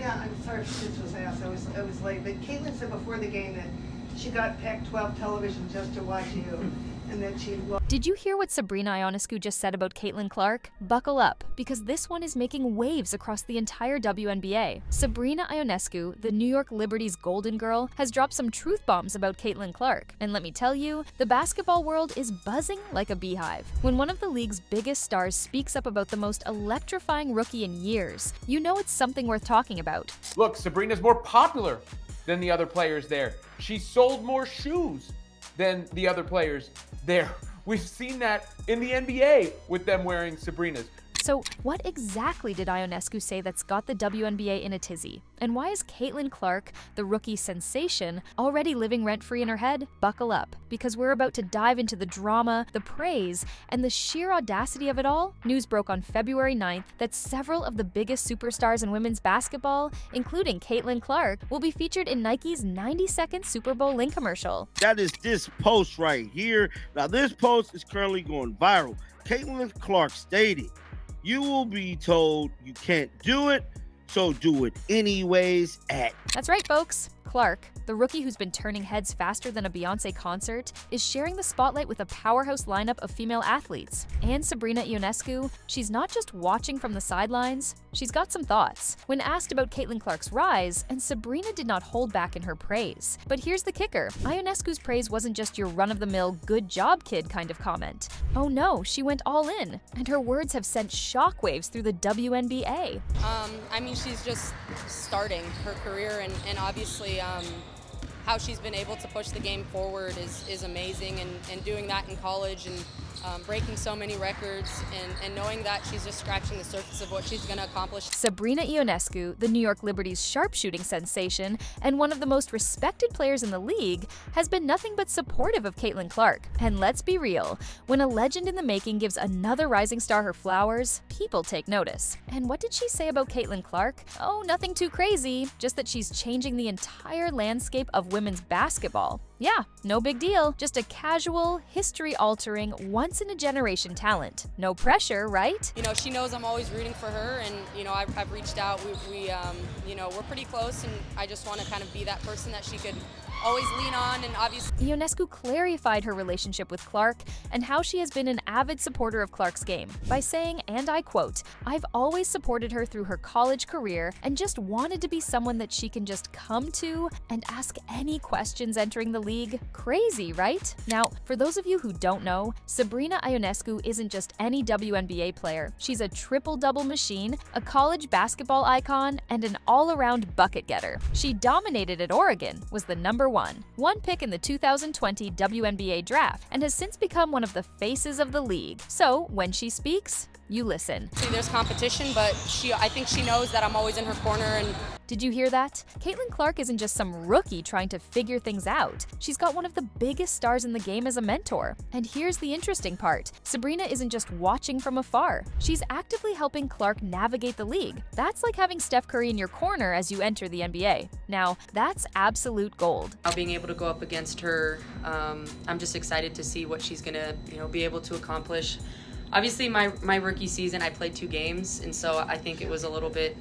Yeah, I'm sorry if this was asked. I was late. But Caitlin said before the game that she got Pac-12 television just to watch you, and that she loved. Did you hear what Sabrina Ionescu just said about Caitlin Clark? Buckle up, because this one is making waves across the entire WNBA. Sabrina Ionescu, the New York Liberty's Golden Girl, has dropped some truth bombs about Caitlin Clark. And let me tell you, the basketball world is buzzing like a beehive. When one of the league's biggest stars speaks up about the most electrifying rookie in years, you know it's something worth talking about. Look, Sabrina's more popular than the other players there. She sold more shoes than the other players there. We've seen that in the NBA with them wearing Sabrina's. So what exactly did Ionescu say that's got the WNBA in a tizzy? And why is Caitlin Clark, the rookie sensation, already living rent-free in her head? Buckle up, because we're about to dive into the drama, the praise, and the sheer audacity of it all. News broke on February 9th that several of the biggest superstars in women's basketball, including Caitlin Clark, will be featured in Nike's 90-second Super Bowl link commercial. That is this post right here. Now, this post is currently going viral. Caitlin Clark stated, "You will be told you can't do it, so do it anyways at." That's right, folks. Clark, the rookie who's been turning heads faster than a Beyoncé concert, is sharing the spotlight with a powerhouse lineup of female athletes. And Sabrina Ionescu, she's not just watching from the sidelines, she's got some thoughts. When asked about Caitlin Clark's rise, and Sabrina did not hold back in her praise. But here's the kicker. Ionescu's praise wasn't just your run-of-the-mill good job kid kind of comment. Oh no, she went all in, and her words have sent shockwaves through the WNBA. I mean, she's just starting her career, and obviously how she's been able to push the game forward is amazing, and doing that in college and breaking so many records and knowing that she's just scratching the surface of what she's going to accomplish. Sabrina Ionescu, the New York Liberty's sharpshooting sensation and one of the most respected players in the league, has been nothing but supportive of Caitlin Clark. And let's be real, when a legend in the making gives another rising star her flowers, people take notice. And what did she say about Caitlin Clark? Oh, nothing too crazy, just that she's changing the entire landscape of women's basketball. Yeah, no big deal, just a casual, history-altering, once-in-a-generation talent. No pressure, right? You know, she knows I'm always rooting for her, and, you know, I've reached out. You know, we're pretty close, and I just want to kind of be that person that she could always lean on, and obviously. Ionescu clarified her relationship with Clark and how she has been an avid supporter of Clark's game by saying, and I quote, "I've always supported her through her college career and just wanted to be someone that she can just come to and ask any questions entering the league." Crazy, right? Now, for those of you who don't know, Sabrina Ionescu isn't just any WNBA player. She's a triple-double machine, a college basketball icon, and an all-around bucket getter. She dominated at Oregon, was the number one pick in the 2020 WNBA draft, and has since become one of the faces of the league. So when she speaks, you listen. See, there's competition, but I think she knows that I'm always in her corner. And did you hear that? Caitlin Clark isn't just some rookie trying to figure things out. She's got one of the biggest stars in the game as a mentor. And here's the interesting part. Sabrina isn't just watching from afar. She's actively helping Clark navigate the league. That's like having Steph Curry in your corner as you enter the NBA. Now, that's absolute gold. Now being able to go up against her, I'm just excited to see what she's gonna, be able to accomplish. Obviously, my rookie season, I played 2 games, and so I think it was a little bit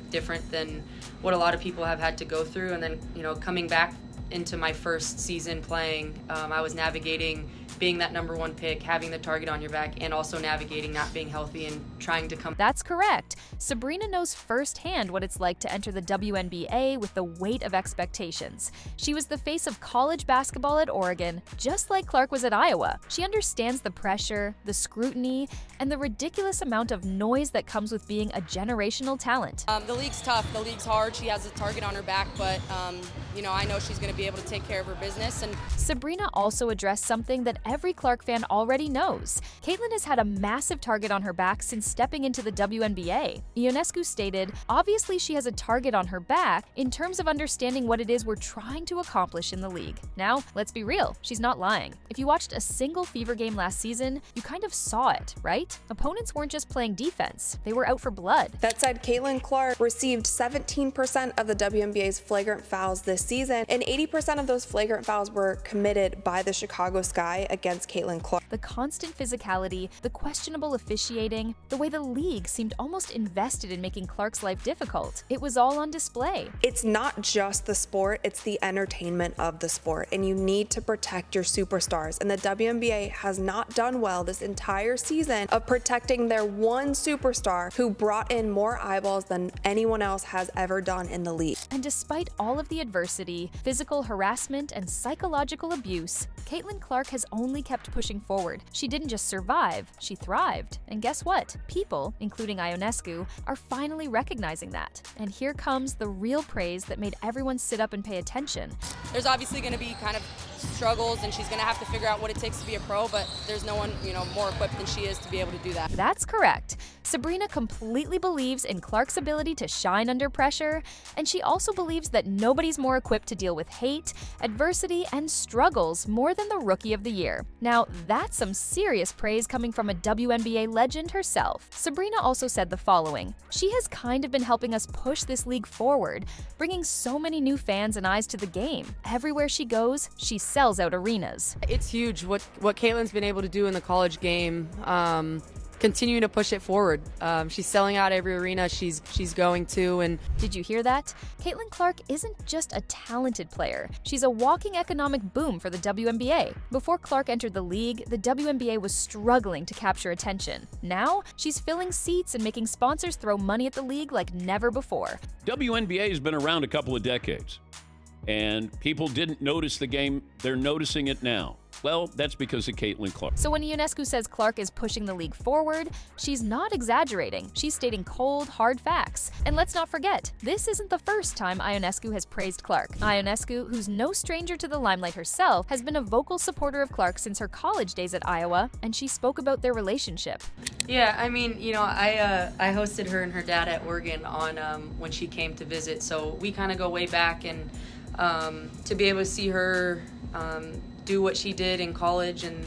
different than what a lot of people have had to go through. And then, coming back into my first season playing, I was navigating being that number 1 pick, having the target on your back, and also navigating not being healthy and trying to come. That's correct. Sabrina knows firsthand what it's like to enter the WNBA with the weight of expectations. She was the face of college basketball at Oregon, just like Clark was at Iowa. She understands the pressure, the scrutiny, and the ridiculous amount of noise that comes with being a generational talent. The league's tough. The league's hard. She has a target on her back, but I know she's going to be able to take care of her business. And Sabrina also addressed something that every Clark fan already knows. Caitlin has had a massive target on her back since stepping into the WNBA. Ionescu stated, "Obviously she has a target on her back in terms of understanding what it is we're trying to accomplish in the league." Now, let's be real, she's not lying. If you watched a single Fever game last season, you kind of saw it, right? Opponents weren't just playing defense, they were out for blood. That said, Caitlin Clark received 17% of the WNBA's flagrant fouls this season, and 80% of those flagrant fouls were committed by the Chicago Sky against Caitlin Clark. The constant physicality, the questionable officiating, the way the league seemed almost invested in making Clark's life difficult. It was all on display. It's not just the sport, it's the entertainment of the sport, and you need to protect your superstars. And the WNBA has not done well this entire season of protecting their one superstar who brought in more eyeballs than anyone else has ever done in the league. And despite all of the adversity, physical harassment, and psychological abuse, Caitlin Clark has only kept pushing forward. She didn't just survive, she thrived. And guess what? People, including Ionescu, are finally recognizing that. And here comes the real praise that made everyone sit up and pay attention. There's obviously going to be kind of struggles, and she's going to have to figure out what it takes to be a pro, but there's no one, more equipped than she is to be able to do that. That's correct. Sabrina completely believes in Clark's ability to shine under pressure, and she also believes that nobody's more equipped to deal with hate, adversity, and struggles more than the Rookie of the Year. Now, that's some serious praise coming from a WNBA legend herself. Sabrina also said the following: "She has kind of been helping us push this league forward, bringing so many new fans and eyes to the game. Everywhere she goes, she sells out arenas." It's huge what Caitlin's been able to do in the college game. Continuing to push it forward. She's selling out every arena she's going to. And did you hear that? Caitlin Clark isn't just a talented player. She's a walking economic boom for the WNBA. Before Clark entered the league, the WNBA was struggling to capture attention. Now, she's filling seats and making sponsors throw money at the league like never before. WNBA has been around a couple of decades, and people didn't notice the game. They're noticing it now. Well, that's because of Caitlin Clark. So when Ionescu says Clark is pushing the league forward, she's not exaggerating. She's stating cold, hard facts. And let's not forget, this isn't the first time Ionescu has praised Clark. Ionescu, who's no stranger to the limelight herself, has been a vocal supporter of Clark since her college days at Iowa, and she spoke about their relationship. yeah, I mean, I hosted her and her dad at Oregon on when she came to visit, so we kind of go way back, and to be able to see her do what she did in college, and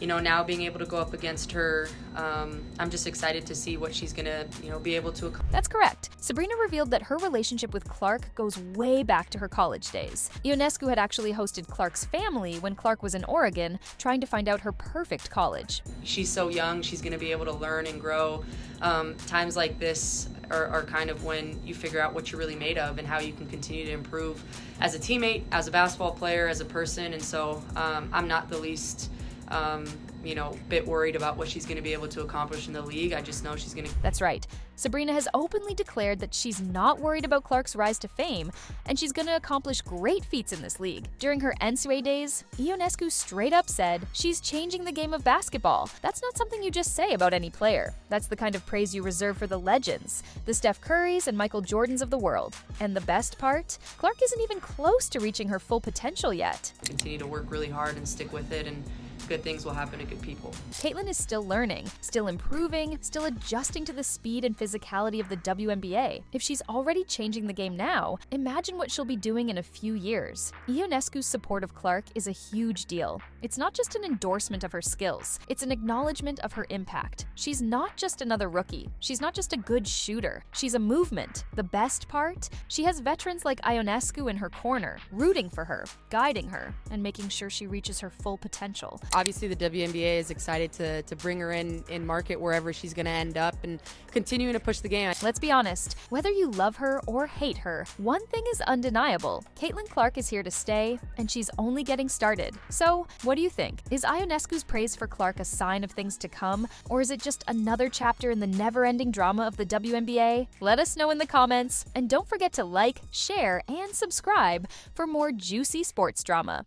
now being able to go up against her, I'm just excited to see what she's gonna be able to accomplish. That's correct. Sabrina revealed that her relationship with Clark goes way back to her college days. Ionescu had actually hosted Clark's family when Clark was in Oregon, trying to find out her perfect college. She's so young, she's gonna be able to learn and grow. Times like this are kind of when you figure out what you're really made of and how you can continue to improve as a teammate, as a basketball player, as a person. And so I'm not the least bit worried about what she's going to be able to accomplish in the league. I just know she's going to. That's right. Sabrina has openly declared that she's not worried about Clark's rise to fame, and she's going to accomplish great feats in this league. During her NCAA days, Ionescu straight up said she's changing the game of basketball. That's not something you just say about any player. That's the kind of praise you reserve for the legends, the Steph Currys and Michael Jordans of the world. And the best part? Clark isn't even close to reaching her full potential yet. Continue to work really hard and stick with it, and good things will happen to good people. Caitlin is still learning, still improving, still adjusting to the speed and physicality of the WNBA. If she's already changing the game now, imagine what she'll be doing in a few years. Ionescu's support of Clark is a huge deal. It's not just an endorsement of her skills, it's an acknowledgement of her impact. She's not just another rookie. She's not just a good shooter. She's a movement. The best part? She has veterans like Ionescu in her corner, rooting for her, guiding her, and making sure she reaches her full potential. Obviously, the WNBA is excited to bring her in market wherever she's going to end up and continuing to push the game. Let's be honest, whether you love her or hate her, one thing is undeniable. Caitlin Clark is here to stay, and she's only getting started. So, what do you think? Is Ionescu's praise for Clark a sign of things to come, or is it just another chapter in the never-ending drama of the WNBA? Let us know in the comments, and don't forget to like, share, and subscribe for more juicy sports drama.